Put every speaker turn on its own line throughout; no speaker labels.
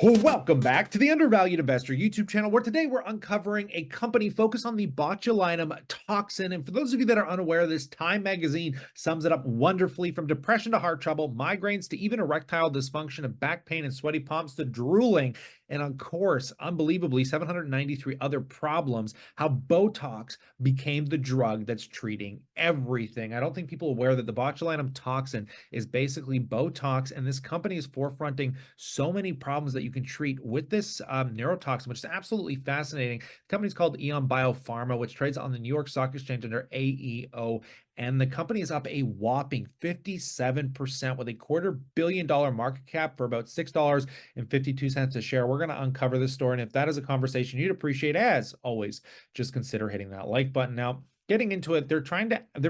Welcome back to the Undervalued Investor YouTube channel, where today we're uncovering a company focused on the botulinum toxin. And for those of you that are unaware, this Time magazine sums it up wonderfully, from depression to heart trouble, migraines to even erectile dysfunction and back pain and sweaty palms to drooling. And of course, unbelievably, 793 other problems, how Botox became the drug that's treating everything. I don't think people are aware that the botulinum toxin is basically Botox, and this company is forefronting so many problems that you can treat with this neurotoxin, which is absolutely fascinating. The company's called Aeon Biopharma, which trades on the New York Stock Exchange under AEO. And the company is up a whopping 57% with a $250 million market cap for about $6.52 a share. We're going to uncover this story. And if that is a conversation you'd appreciate, as always, just consider hitting that like button. Now, getting into it, they're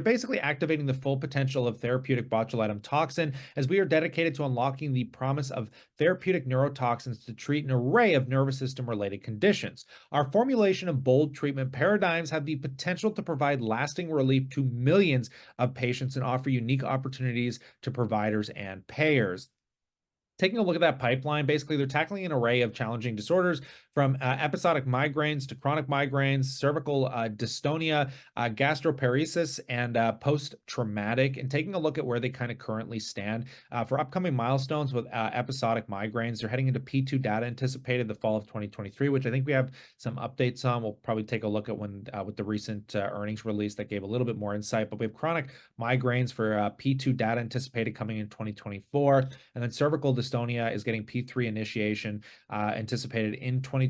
basically activating the full potential of therapeutic botulinum toxin, as we are dedicated to unlocking the promise of therapeutic neurotoxins to treat an array of nervous system related conditions. Our formulation of bold treatment paradigms have the potential to provide lasting relief to millions of patients and offer unique opportunities to providers and payers. Taking a look at that pipeline, basically they're tackling an array of challenging disorders, from episodic migraines to chronic migraines, cervical dystonia, gastroparesis, and post-traumatic, and taking a look at where they kind of currently stand. For upcoming milestones with episodic migraines, they're heading into P2 data anticipated the fall of 2023, which I think we have some updates on. We'll probably take a look at when with the recent earnings release that gave a little bit more insight, but we have chronic migraines for P2 data anticipated coming in 2024, and then cervical dystonia is getting P3 initiation anticipated in 2024.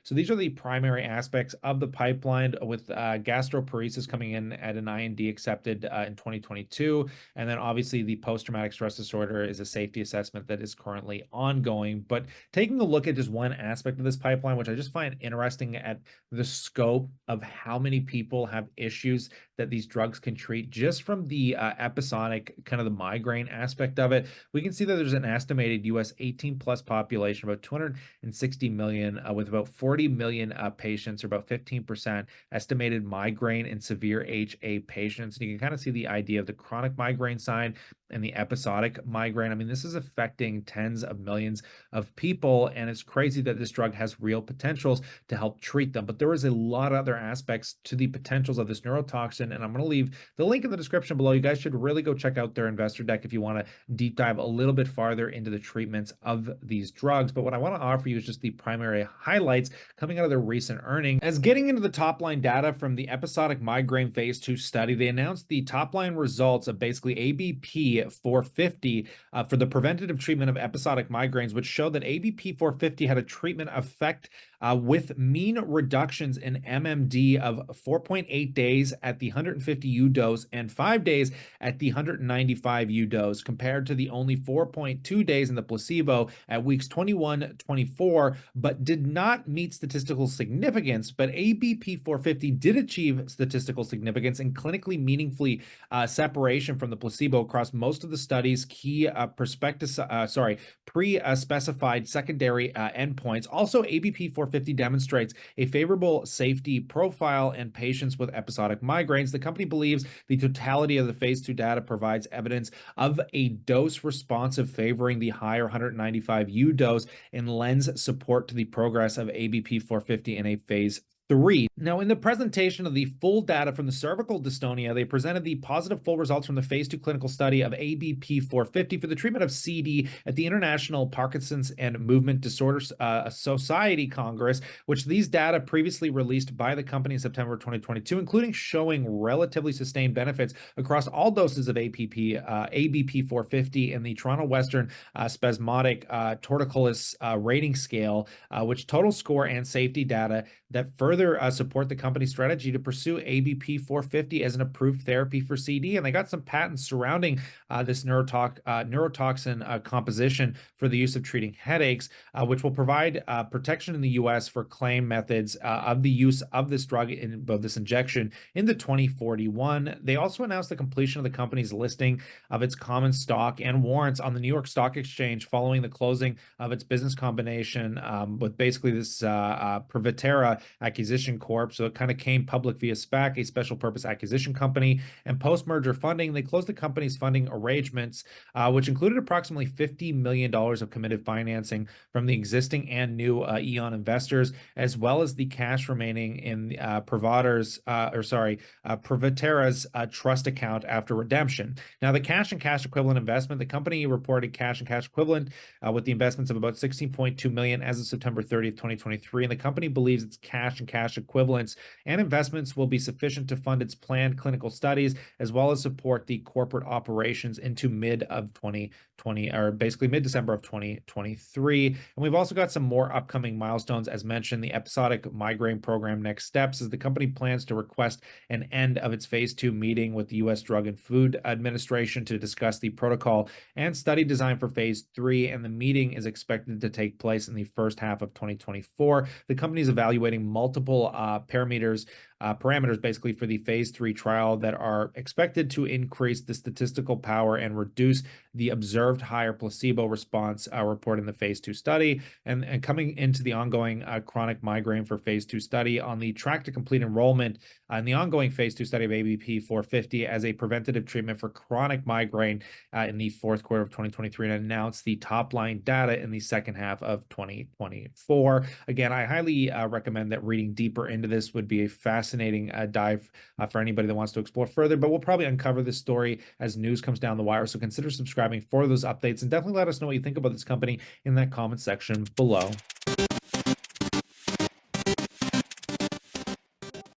So these are the primary aspects of the pipeline, with gastroparesis coming in at an IND accepted in 2022. And then obviously the post-traumatic stress disorder is a safety assessment that is currently ongoing. But taking a look at just one aspect of this pipeline, which I just find interesting at the scope of how many people have issues that these drugs can treat, just from the episodic kind of the migraine aspect of it, we can see that there's an estimated US 18 plus population, about 260 million, with about 40 million patients, or about 15% estimated migraine and severe HA patients. And you can kind of see the idea of the chronic migraine side and the episodic migraine. I mean, this is affecting tens of millions of people, and it's crazy that this drug has real potentials to help treat them. But there is a lot of other aspects to the potentials of this neurotoxin, and I'm going to leave the link in the description below. You guys should really go check out their investor deck if you want to deep dive a little bit farther into the treatments of these drugs. But what I want to offer you is just the primary highlights coming out of their recent earnings. As getting into the top line data from the episodic migraine phase 2 study, they announced the top line results of basically ABP 450 for the preventative treatment of episodic migraines, which showed that ABP 450 had a treatment effect with mean reductions in MMD of 4.8 days at the 150 U dose and 5 days at the 195 U dose, compared to the only 4.2 days in the placebo at weeks 21-24, but did not meet statistical significance. But ABP 450 did achieve statistical significance and clinically meaningfully separation from the placebo across most of the study's key pre-specified secondary endpoints. Also, ABP 450 demonstrates a favorable safety profile in patients with episodic migraines. The company believes the totality of the phase 2 data provides evidence of a dose responsive favoring the higher 195 U dose and lends support to the progress of ABP 450 in a phase 3. Now, in the presentation of the full data from the cervical dystonia, they presented the positive full results from the phase 2 clinical study of ABP 450 for the treatment of CD at the International Parkinson's and Movement Disorders Society Congress, which these data previously released by the company in September 2022, including showing relatively sustained benefits across all doses of ABP 450 in the Toronto Western Spasmodic Torticollis rating scale, which total score and safety data that further support the company's strategy to pursue ABP 450 as an approved therapy for CD. And they got some patents surrounding this neurotoxin composition for the use of treating headaches, which will provide protection in the US for claim methods of the use of this drug of this injection into 2041. They also announced the completion of the company's listing of its common stock and warrants on the New York Stock Exchange following the closing of its business combination with basically this Privatera acquisition Acquisition Corp. So it kind of came public via SPAC, a special purpose acquisition company. And post-merger funding, they closed the company's funding arrangements, which included approximately $50 million of committed financing from the existing and new Aeon investors, as well as the cash remaining in Privatera's trust account after redemption. Now, the cash and cash equivalent investment, the company reported cash and cash equivalent with the investments of about 16.2 million as of September 30th, 2023. And the company believes its cash and cash equivalents and investments will be sufficient to fund its planned clinical studies, as well as support the corporate operations into mid of 2020, or basically mid-December of 2023. And we've also got some more upcoming milestones. As mentioned, the episodic migraine program next steps is the company plans to request an end of its phase 2 meeting with the U.S. Drug and Food Administration to discuss the protocol and study design for phase 3, and the meeting is expected to take place in the first half of 2024. The company is evaluating multiple parameters basically for the phase 3 trial that are expected to increase the statistical power and reduce the observed higher placebo response reported in the phase 2 study. And coming into the ongoing chronic migraine for phase 2 study, on the track to complete enrollment in the ongoing phase 2 study of ABP 450 as a preventative treatment for chronic migraine in the fourth quarter of 2023, and announce the top line data in the second half of 2024. Again, I highly recommend that reading deeper into this would be a fascinating dive for anybody that wants to explore further, but we'll probably uncover this story as news comes down the wire. So consider subscribing for those updates, and definitely let us know what you think about this company in that comment section below.